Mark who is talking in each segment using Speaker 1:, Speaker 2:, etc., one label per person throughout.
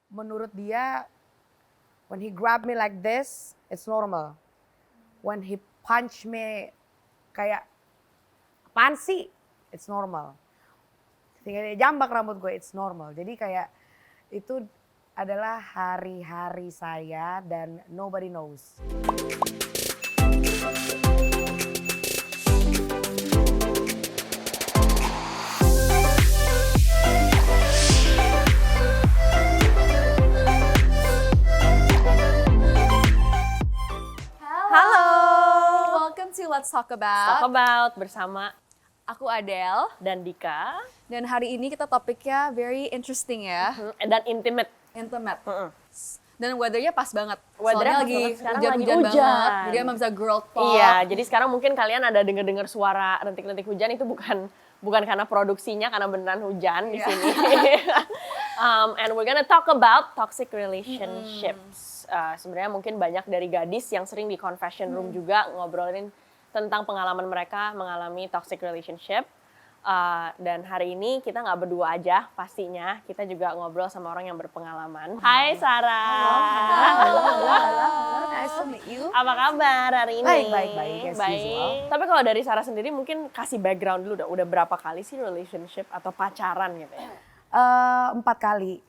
Speaker 1: menurut dia when he grab me like this, it's normal. When he punch me kayak apaan sih, it's normal. Ketika dia jambak rambut gue, it's normal. Jadi kayak itu adalah hari-hari saya dan nobody knows.
Speaker 2: Welcome to Let's Talk About
Speaker 3: bersama
Speaker 2: aku Adele,
Speaker 3: dan Dika
Speaker 2: dan hari ini kita topiknya very interesting ya,
Speaker 3: dan intimate.
Speaker 2: Dan weathernya pas banget.
Speaker 3: Weathernya
Speaker 2: Soalnya
Speaker 3: pas
Speaker 2: lagi
Speaker 3: banget. Sekarang
Speaker 2: hujan-hujan
Speaker 3: lagi hujan.
Speaker 2: banget. Jadi emang bisa girl talk.
Speaker 3: Iya, jadi sekarang mungkin kalian ada dengar-dengar suara rintik-rintik hujan itu bukan karena produksinya, karena beneran hujan di sini. And we're gonna talk about toxic relationships. Sebenarnya mungkin banyak dari gadis yang sering di confession room juga ngobrolin tentang pengalaman mereka mengalami toxic relationship. Dan hari ini kita nggak berdua aja pastinya, kita juga ngobrol sama orang yang berpengalaman. Hai Sarah.
Speaker 1: Halo. Nice to meet you.
Speaker 3: Apa kabar hari ini?
Speaker 1: Baik, as usual.
Speaker 3: Tapi kalau dari Sarah sendiri mungkin kasih background dulu, udah berapa kali sih relationship atau pacaran gitu ya?
Speaker 1: 4 kali.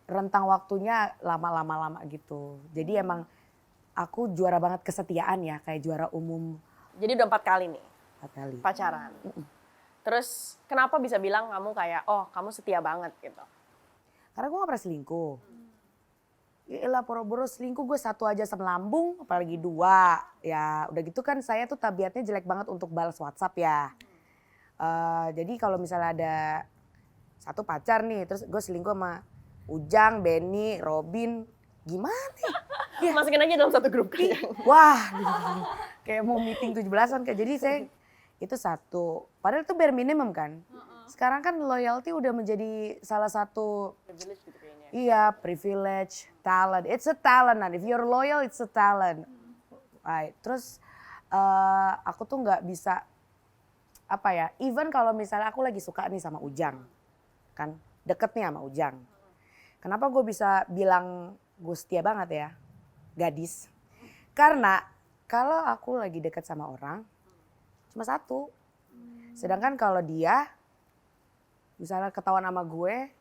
Speaker 1: Rentang waktunya lama gitu. Jadi emang aku juara banget kesetiaan ya, kayak juara umum.
Speaker 3: Jadi udah 4 kali nih
Speaker 1: 4 kali.
Speaker 3: pacaran. Terus kenapa bisa bilang kamu kayak, oh kamu setia banget gitu?
Speaker 1: Karena gue gak pernah selingkuh. Yaelah boro-boro selingkuh gue 1 aja asam lambung, apalagi 2. Ya udah gitu kan saya tuh tabiatnya jelek banget untuk balas WhatsApp ya. Jadi kalau misalnya ada 1 pacar nih, terus gue selingkuh sama Ujang, Benny, Robin, gimana ya?
Speaker 3: Masukin aja dalam satu grup kayaknya.
Speaker 1: Wah, kayak mau meeting 17-an kayak. Jadi saya itu 1. Padahal itu bare minimum kan. Sekarang kan loyalty udah menjadi salah satu
Speaker 3: Privilege gitu kayaknya.
Speaker 1: iya, privilege, talent. It's a talent. If you're loyal, it's a talent. Right. Terus aku tuh nggak bisa apa ya? Even kalau misalnya aku lagi suka nih sama Ujang, kan deket nih sama Ujang. Kenapa gue bisa bilang gue setia banget ya, gadis? Karena kalau aku lagi deket sama orang, cuma 1. Sedangkan kalau dia, misalnya ketahuan sama gue,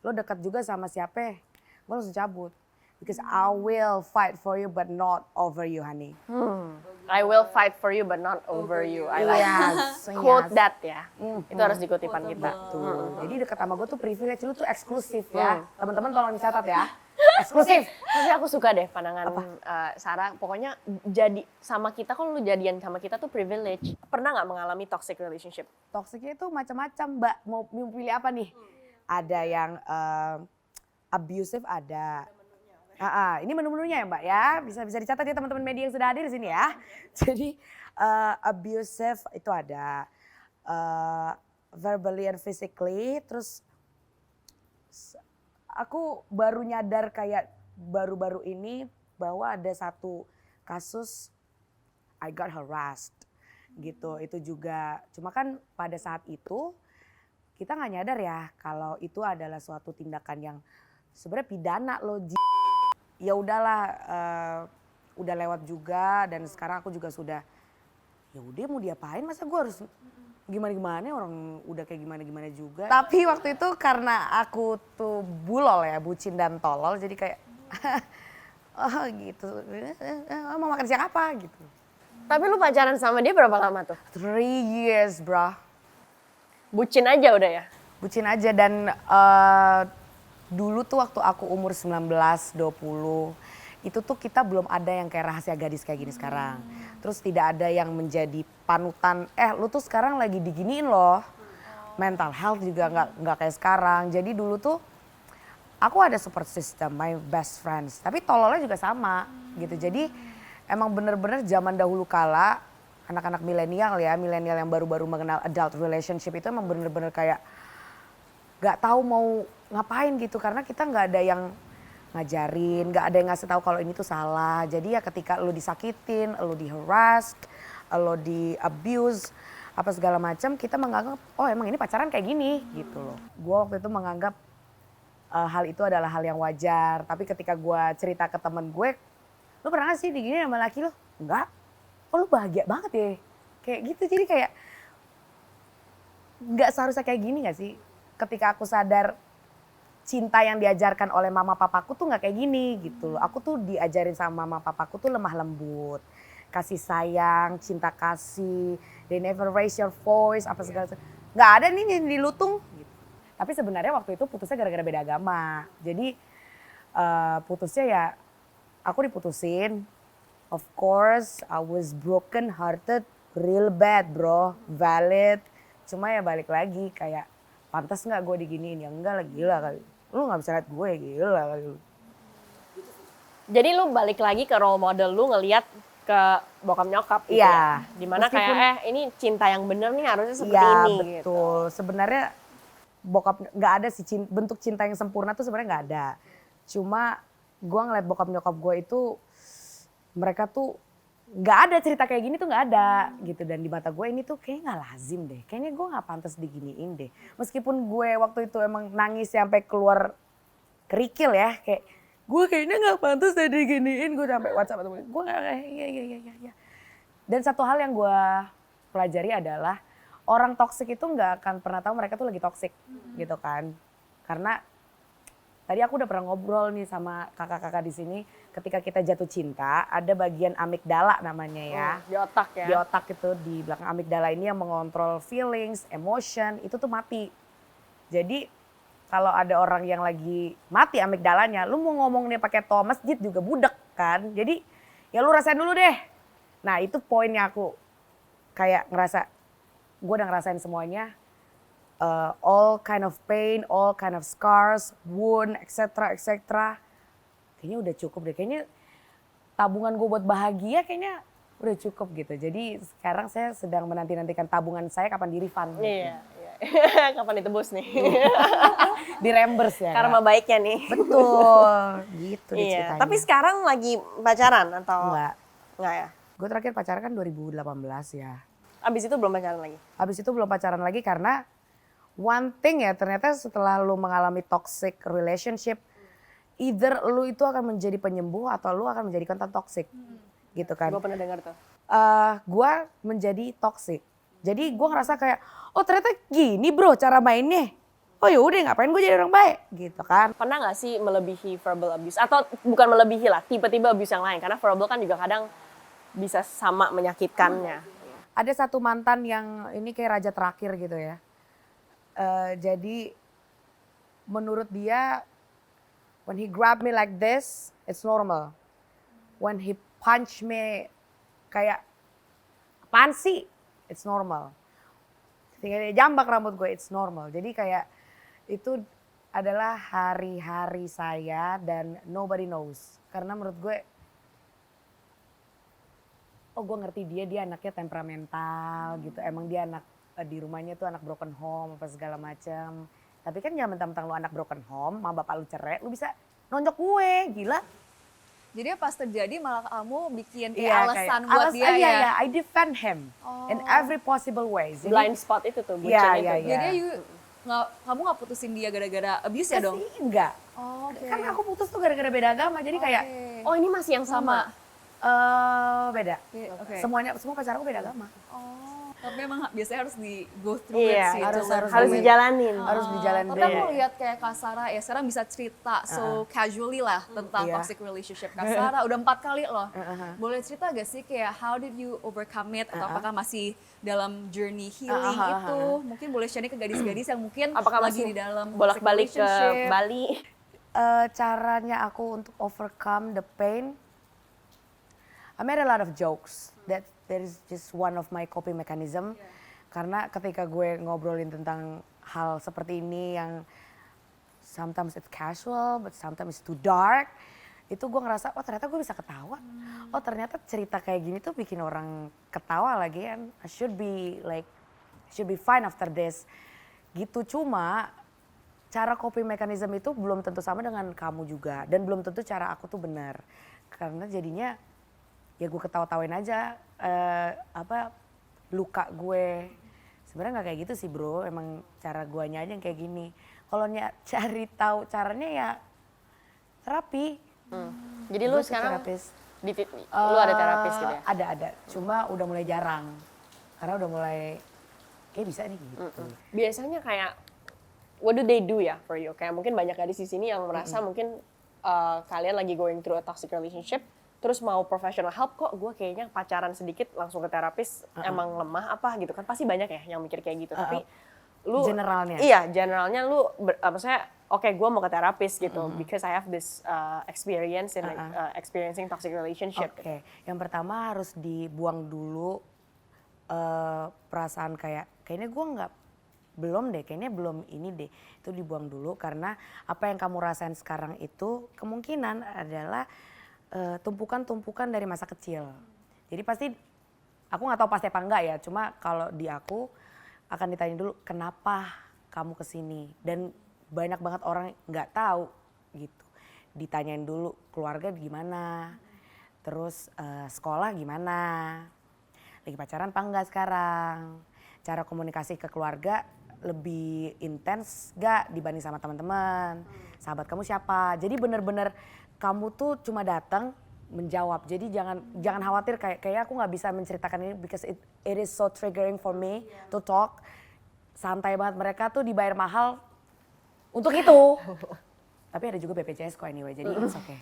Speaker 1: lo deket juga sama siapa, gue langsung cabut. Because I will fight for you but not over you, honey.
Speaker 3: I will fight for you but not over you. I like quote that ya. Itu harus dikutipan kita.
Speaker 1: Tuh. Jadi deket sama gue tuh privilege, lu tuh eksklusif ya. Teman-teman tolong dicatat ya. Eksklusif.
Speaker 3: Tapi aku suka deh pandangan Sarah. Pokoknya jadi sama kita, kalau lu jadian sama kita tuh privilege. Pernah nggak mengalami toxic relationship?
Speaker 1: Toksiknya itu macam-macam, Mbak. Mau pilih apa nih? Ada yang abusive, ada. Ini menu-menunya ya Mbak ya. Bisa dicatat ya teman-teman media yang sudah hadir di sini ya. Jadi abusive itu ada. Verbally and physically. Terus aku baru nyadar kayak baru-baru ini bahwa ada 1 kasus I got harassed gitu. Itu juga, cuma kan pada saat itu kita nggak nyadar ya kalau itu adalah suatu tindakan yang sebenarnya pidana loh. Ya udahlah, udah lewat juga dan sekarang aku juga sudah, ya udah mau diapain, masa gue harus gimana-gimana, orang udah kayak gimana-gimana juga. Tapi waktu itu karena aku tuh bulol ya, bucin dan tolol, jadi kayak oh gitu, mau makan siang apa gitu.
Speaker 3: Tapi lu pacaran sama dia berapa lama tuh?
Speaker 1: 3 years bro.
Speaker 3: Bucin aja udah ya?
Speaker 1: Bucin aja dan dulu tuh waktu aku umur 19, 20, itu tuh kita belum ada yang kayak rahasia gadis kayak gini sekarang. Terus tidak ada yang menjadi panutan, lu tuh sekarang lagi diginiin loh. Mental health juga nggak kayak sekarang. Jadi dulu tuh aku ada support system, my best friends. Tapi tololnya juga sama gitu. Jadi emang bener-bener zaman dahulu kala, anak-anak milenial ya, milenial yang baru-baru mengenal adult relationship itu emang bener-bener kayak gak tahu mau ngapain gitu, karena kita nggak ada yang ngajarin, nggak ada yang ngasih tahu kalau ini tuh salah. Jadi ya ketika lo disakitin, lo di harass, lo di abuse, apa segala macam, kita menganggap oh emang ini pacaran kayak gini gitu loh. Gue waktu itu menganggap hal itu adalah hal yang wajar. Tapi ketika gue cerita ke temen gue, lu pernah gak sih digini sama laki lu? Enggak. Oh lu bahagia banget ya? Kayak gitu, jadi kayak nggak seharusnya kayak gini gak sih? Ketika aku sadar cinta yang diajarkan oleh mama papaku tuh nggak kayak gini gitu loh. Aku tuh diajarin sama mama papaku tuh lemah lembut, kasih sayang, cinta kasih, they never raise your voice, apa segala macam. Nggak ada nih yang dilutung. Gitu. Tapi sebenarnya waktu itu putusnya gara-gara beda agama. Jadi putusnya ya aku diputusin. Of course, I was broken hearted, real bad bro, valid. Cuma ya balik lagi kayak pantas nggak gue diginiin? Ya enggak lah, gila kali. Lu nggak bisa lihat gue, gila kali lu.
Speaker 3: Jadi lu balik lagi ke role model lu ngelihat ke bokap nyokap gitu
Speaker 1: Iya.
Speaker 3: ya? Dimana
Speaker 1: Meskipun-
Speaker 3: kayak ini cinta yang bener nih harusnya seperti
Speaker 1: Iya
Speaker 3: ini gitu.
Speaker 1: betul. Sebenarnya bokap nggak ada sih bentuk cinta yang sempurna tuh sebenarnya nggak ada. Cuma gue ngeliat bokap nyokap gue itu mereka tuh nggak ada cerita kayak gini tuh nggak ada gitu, dan di mata gue ini tuh kayaknya nggak lazim deh, kayaknya gue nggak pantas diginiin deh. Meskipun gue waktu itu emang nangis sampai keluar kerikil ya, kayak gue kayaknya nggak pantas deh diginiin, gue sampai WhatsApp atau gue nggak iya. Dan satu hal yang gue pelajari adalah orang toksik itu nggak akan pernah tahu mereka tuh lagi toksik gitu kan, karena tadi aku udah pernah ngobrol nih sama kakak-kakak di sini, ketika kita jatuh cinta ada bagian amigdala namanya ya.
Speaker 3: Di otak ya.
Speaker 1: Di otak itu, di belakang amigdala ini yang mengontrol feelings, emotion, itu tuh mati. Jadi kalau ada orang yang lagi mati amigdalanya, lu mau ngomong dia pakai toa masjid juga budek kan. Jadi ya lu rasain dulu deh. Nah itu poinnya aku kayak ngerasa, gue udah ngerasain semuanya. All kind of pain, all kind of scars, wound, etc. Kayaknya udah cukup deh. Kayaknya tabungan gue buat bahagia kayaknya udah cukup gitu. Jadi sekarang saya sedang menanti-nantikan tabungan saya kapan di-refund.
Speaker 3: Iya. Kapan ditebus nih?
Speaker 1: Di reimburse ya.
Speaker 3: Karma baiknya nih.
Speaker 1: Betul, gitu deh
Speaker 3: Iya.
Speaker 1: ceritanya.
Speaker 3: Tapi sekarang lagi pacaran atau
Speaker 1: enggak.
Speaker 3: enggak ya?
Speaker 1: Gue terakhir pacaran kan 2018 ya.
Speaker 3: Abis itu belum pacaran lagi?
Speaker 1: Habis itu belum pacaran lagi karena one thing ya, ternyata setelah lu mengalami toxic relationship, either lu itu akan menjadi penyembuh atau lu akan menjadi konten toxic. Gitu kan.
Speaker 3: Gue pernah dengar tuh.
Speaker 1: Gue menjadi toxic. Jadi gue ngerasa kayak, oh ternyata gini bro cara mainnya. Oh yaudah ngapain gue jadi orang baik gitu kan.
Speaker 3: Pernah nggak sih melebihi verbal abuse? Atau bukan melebihi lah, tipe-tipe abuse yang lain. Karena verbal kan juga kadang bisa sama menyakitkannya.
Speaker 1: Ada satu mantan yang ini kayak raja terakhir gitu ya. Jadi menurut dia, when he grab me like this, it's normal. When he punch me kayak apaan sih, it's normal. Ketika dia jambak rambut gue, it's normal. Jadi kayak itu adalah hari-hari saya dan nobody knows. Karena menurut gue, oh gue ngerti dia anaknya temperamental gitu. Emang dia anak di rumahnya tuh anak broken home apa segala macam. Tapi kan jangan mentang-mentang lu anak broken home, sama bapak lu cerai, lu bisa nonjok gue, gila.
Speaker 2: Jadi pas terjadi malah kamu bikin kayak
Speaker 1: Iya,
Speaker 2: alasan
Speaker 1: kayak
Speaker 2: buat
Speaker 1: alasan,
Speaker 2: dia
Speaker 1: iya,
Speaker 2: ya.
Speaker 1: iya, I defend him in every possible way. Jadi,
Speaker 3: Blind spot itu tuh,
Speaker 1: Iya,
Speaker 3: bucin
Speaker 1: iya,
Speaker 3: itu.
Speaker 1: iya.
Speaker 2: Jadi kamu nggak putusin dia gara-gara abuse ya dong?
Speaker 1: Kasih enggak.
Speaker 2: Oh, oke.
Speaker 1: Kan aku putus tuh gara-gara beda agama, jadi kayak
Speaker 3: Oh ini masih yang sama?
Speaker 1: beda.
Speaker 2: Oke.
Speaker 1: Semua pacar aku beda agama.
Speaker 2: Oh, tapi memang biasanya harus di go through
Speaker 3: Iya,
Speaker 2: it sih.
Speaker 1: harus-
Speaker 2: itu.
Speaker 1: harus
Speaker 3: Harus
Speaker 1: di-
Speaker 3: dijalanin.
Speaker 1: Harus dijalanin
Speaker 2: Tapi
Speaker 1: dulu.
Speaker 2: aku lihat kayak Kak Sarah ya sekarang bisa cerita so casually lah tentang
Speaker 1: Iya.
Speaker 2: toxic relationship. Kak Sarah udah 4 kali loh. Boleh cerita gak sih kayak how did you overcome it atau apakah masih dalam journey healing itu? Mungkin boleh sharing ke gadis-gadis yang mungkin
Speaker 3: Apakah
Speaker 2: lagi
Speaker 3: masih
Speaker 2: di dalam toxic
Speaker 3: bolak-balik ke
Speaker 2: relationship.
Speaker 3: Bali?
Speaker 1: Caranya aku untuk overcome the pain, I made a lot of jokes. That is just one of my coping mechanism. Karena ketika gue ngobrolin tentang hal seperti ini yang sometimes it's casual, but sometimes it's too dark, itu gue ngerasa, oh ternyata gue bisa ketawa. Oh ternyata cerita kayak gini tuh bikin orang ketawa lagi kan. I should be fine after this. Gitu, cuma cara coping mechanism itu belum tentu sama dengan kamu juga. Dan belum tentu cara aku tuh benar. Karena jadinya ya gue ketawa-tawain aja luka gue. Sebenarnya nggak kayak gitu sih bro, emang cara guanya aja yang kayak gini. kalau cari tahu caranya ya terapi.
Speaker 3: Jadi lu
Speaker 1: Gua tuh
Speaker 3: sekarang
Speaker 1: terapis.
Speaker 3: lu ada terapis gitu ya?
Speaker 1: Ada. Cuma udah mulai jarang. Karena udah mulai kayak bisa nih gitu.
Speaker 3: Biasanya kayak what do they do ya for you? Kayak mungkin banyak gadis di sini yang merasa mungkin kalian lagi going through a toxic relationship, terus mau professional help, kok gue kayaknya pacaran sedikit langsung ke terapis emang lemah apa gitu kan, pasti banyak ya yang mikir kayak gitu. Tapi lu
Speaker 1: Generalnya.
Speaker 3: Iya, generalnya lu maksudnya oke, gue mau ke terapis gitu because I have this experience in experiencing toxic relationship.
Speaker 1: Oke, yang pertama harus dibuang dulu perasaan kayaknya gue kayaknya belum ini deh. Itu dibuang dulu karena apa yang kamu rasain sekarang itu kemungkinan adalah tumpukan-tumpukan dari masa kecil. Jadi pasti, aku nggak tahu pasti apa enggak ya, cuma kalau di aku akan ditanya dulu kenapa kamu kesini, dan banyak banget orang nggak tahu gitu. Ditanyain dulu keluarga gimana, terus sekolah gimana, lagi pacaran apa enggak sekarang, cara komunikasi ke keluarga lebih intens gak dibanding sama teman-teman, sahabat kamu siapa. Jadi bener-bener kamu tuh cuma datang menjawab. Jadi jangan khawatir kayak aku nggak bisa menceritakan ini because it is so triggering for me to talk. Santai banget, mereka tuh dibayar mahal untuk itu. Tapi ada juga BPJS kok anyway, jadi it's okay.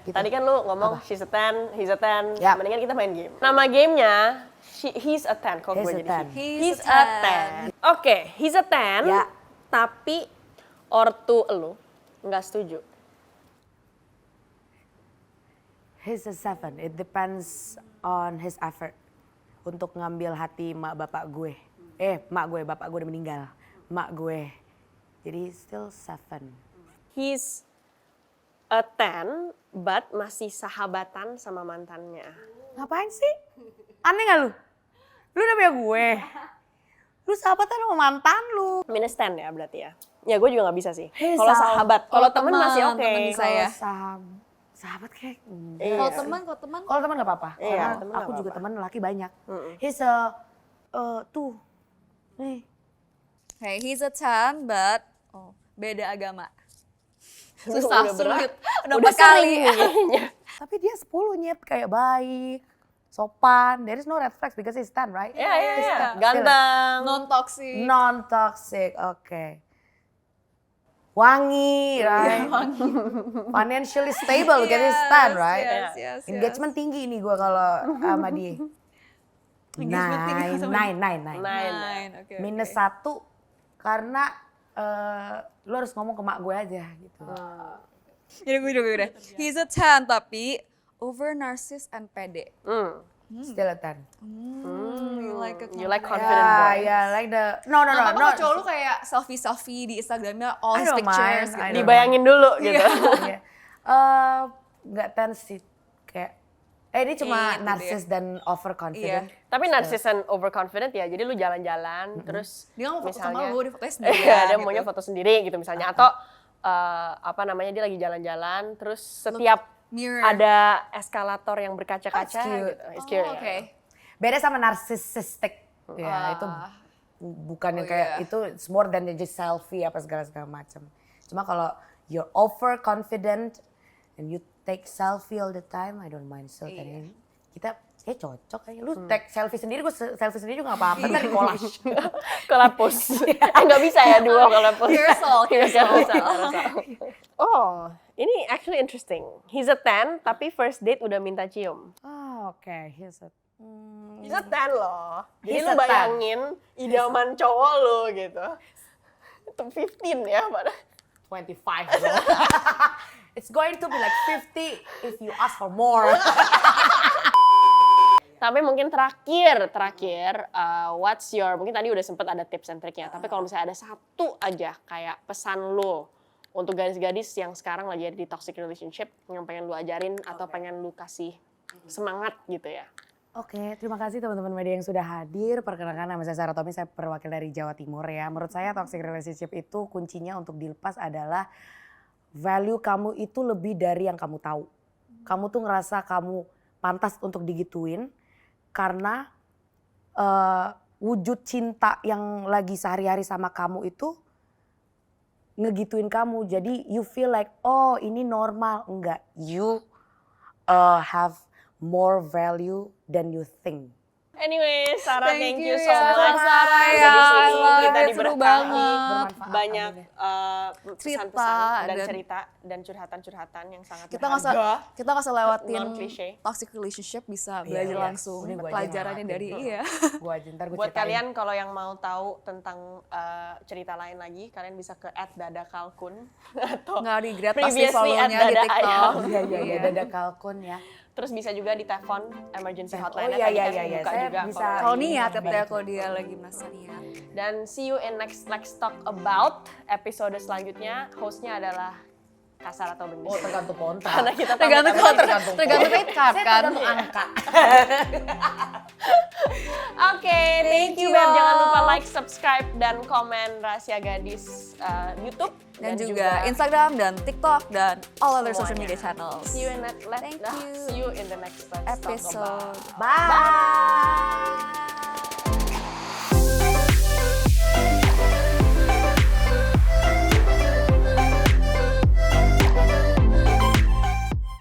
Speaker 3: Gitu. Tadi kan lu ngomong she's a 10, he's a 10,
Speaker 1: Yap.
Speaker 3: mendingan kita main game. Nama gamenya he's a 10, kok
Speaker 1: He's
Speaker 3: gue
Speaker 1: a
Speaker 3: jadi
Speaker 1: 10.
Speaker 3: he's a 10. Oke, he's a 10,
Speaker 1: Ya.
Speaker 3: tapi ortu lu nggak setuju.
Speaker 1: He's a 7, it depends on his effort untuk ngambil hati bapak gue, bapak gue udah meninggal, mak gue. Jadi still 7.
Speaker 3: He's a 10, but masih sahabatan sama mantannya.
Speaker 1: Ngapain sih? Aneh gak lu? Lu udah punya gue. Lu sahabatan sama mantan lu.
Speaker 3: Minus 10 ya berarti ya? Ya gue juga gak bisa sih.
Speaker 1: Hey,
Speaker 3: Kalau sahabat, kalau temen masih oke.
Speaker 2: temen bisa ya.
Speaker 1: Sahabat kayak
Speaker 3: Iya.
Speaker 2: Kalau teman,
Speaker 1: kalau teman gak apa-apa.
Speaker 3: Iya,
Speaker 1: Karena
Speaker 3: temen
Speaker 1: aku
Speaker 3: nggak
Speaker 1: juga
Speaker 3: apa-apa.
Speaker 1: teman laki banyak. He's a tuh. Nih.
Speaker 2: hey, he's a 10 but beda agama.
Speaker 3: Udah
Speaker 2: Susah,
Speaker 3: berat.
Speaker 2: sulit. Udah
Speaker 3: Udah
Speaker 2: 4 kali.
Speaker 3: sering nih kayaknya.
Speaker 1: Tapi dia 10 nyet, kayak baik, sopan. There is no red flags because he's 10, right?
Speaker 3: Iya.
Speaker 1: He's 10.
Speaker 3: Ganteng.
Speaker 2: Non-toxic.
Speaker 1: Non-toxic, oke. Wangi, right? Financially stable, because he's 10, right?
Speaker 2: Yes.
Speaker 1: Engagement tinggi nih gue kalau sama dia.
Speaker 2: Engagement tinggi sama
Speaker 1: Nine.
Speaker 2: Nine, oke.
Speaker 1: Minus 1 karena lu harus ngomong ke mak gue aja gitu.
Speaker 2: Udah. He's a 10 tapi over narcissist and pede.
Speaker 1: Still a 10.
Speaker 2: You like a
Speaker 3: You like confident boys.
Speaker 1: Like the no.
Speaker 2: Apa cowok lu kayak selfie di Instagramnya all
Speaker 1: I
Speaker 2: his
Speaker 1: don't
Speaker 2: pictures
Speaker 1: mind, I
Speaker 2: gitu.
Speaker 1: don't
Speaker 3: Dibayangin dulu gitu.
Speaker 1: Iya. Nggak 10 sih, kayak ini cuma
Speaker 2: Itu
Speaker 1: narsis dan overconfident.
Speaker 3: Tapi narsis and overconfident ya, jadi lu jalan-jalan terus
Speaker 2: Dia nggak mau foto sama
Speaker 3: misalnya-
Speaker 2: lu, dia fotonya sendiri.
Speaker 3: Iya, dia maunya foto sendiri gitu misalnya. Atau apa namanya, dia lagi jalan-jalan terus setiap
Speaker 2: Mirror.
Speaker 3: ada eskalator yang berkaca-kaca
Speaker 1: That's cute.
Speaker 3: gitu. It's cute, ya.
Speaker 2: Oke.
Speaker 1: Beda sama narcissistic. Ya, itu bukan yang kayak itu, it's more than just selfie apa segala macam. Cuma kalau you're overconfident and you take selfie all the time, I don't mind. So tadi kita cocok aja. Lu take selfie sendiri, gue selfie sendiri juga gak apa-apa. Ntar di collage.
Speaker 3: Kolapus. Nggak bisa ya dua kolapus.
Speaker 2: Carousel.
Speaker 3: Carousel. Oh, ini actually interesting. He's a 10, tapi first date udah minta cium.
Speaker 1: Oh, oke. He's a
Speaker 3: He's a 10 loh. Jadi
Speaker 1: He's
Speaker 3: lu
Speaker 1: a 10.
Speaker 3: bayangin idaman cowok lu gitu. Itu 15 ya pada.
Speaker 1: 25 bro. It's going to be like 50 if you ask for more.
Speaker 3: Tapi mungkin terakhir, what's your, mungkin tadi udah sempet ada tips and triknya, tapi kalau misalnya ada satu aja kayak pesan lo untuk gadis-gadis yang sekarang lagi ada di toxic relationship yang pengen lu ajarin atau pengen lu kasih semangat gitu ya.
Speaker 1: Oke, terima kasih teman-teman media yang sudah hadir. Perkenalkan, nama saya Sarah Tommy, saya perwakil dari Jawa Timur ya. Menurut saya toxic relationship itu kuncinya untuk dilepas adalah value kamu itu lebih dari yang kamu tahu. Kamu tuh ngerasa kamu pantas untuk digituin karena wujud cinta yang lagi sehari-hari sama kamu itu ngegituin kamu. Jadi you feel like oh ini normal. Enggak, you have more value than you think.
Speaker 3: Anyway, Sarah, thank you so
Speaker 2: ya,
Speaker 3: much.
Speaker 2: Sarah,
Speaker 3: Jadi
Speaker 2: ya,
Speaker 3: di
Speaker 2: I
Speaker 3: sini
Speaker 2: love
Speaker 3: kita
Speaker 2: it, seru
Speaker 3: diberkahi
Speaker 2: banget.
Speaker 3: banyak
Speaker 2: Cerita
Speaker 3: pesan-pesan dan
Speaker 2: dan-
Speaker 3: cerita dan curhatan-curhatan yang sangat
Speaker 2: Kita nggak usah lewatin
Speaker 3: non-cliche.
Speaker 2: toxic relationship, bisa
Speaker 1: Iya,
Speaker 2: belajar
Speaker 1: iya.
Speaker 2: langsung
Speaker 1: Ini gua aja
Speaker 2: pelajarannya
Speaker 1: ngelakuin.
Speaker 2: dari iya.
Speaker 1: Gua aja ntar gua
Speaker 3: Buat
Speaker 1: ceritain.
Speaker 3: kalian kalau yang mau tahu tentang cerita lain lagi, kalian bisa ke @dadakalkun atau
Speaker 2: Nggak regret pasti
Speaker 3: previously
Speaker 2: follow-nya di
Speaker 3: @dada
Speaker 2: TikTok.
Speaker 3: ayam.
Speaker 1: Iya, dada kalkun ya.
Speaker 3: Terus bisa juga di telepon emergency hotline
Speaker 1: iya,
Speaker 3: tadi
Speaker 1: iya,
Speaker 3: kan
Speaker 1: iya,
Speaker 3: buka
Speaker 1: saya
Speaker 3: juga
Speaker 1: bisa.
Speaker 3: kalau
Speaker 2: Kalau
Speaker 3: lagi
Speaker 2: niat
Speaker 3: mau
Speaker 2: ya, kalau dia lagi merasa niat.
Speaker 3: Dan see you in next Let's Talk About episode selanjutnya. Hostnya adalah Kasar atau Bening.
Speaker 1: Oh tergantung kontrak.
Speaker 3: Karena kita
Speaker 2: Tergantung
Speaker 3: tamu-tamu.
Speaker 2: tergantung rate card kan.
Speaker 1: Tergantung angka.
Speaker 3: Oke, thank you Beb. Jangan lupa like, subscribe, dan komen Rahasia Gadis YouTube.
Speaker 2: Dan juga Instagram dan TikTok dan all other social media channels.
Speaker 3: See you in
Speaker 2: Thank you.
Speaker 3: See you in the next Let's Talk About.
Speaker 2: Episode.
Speaker 1: Bye.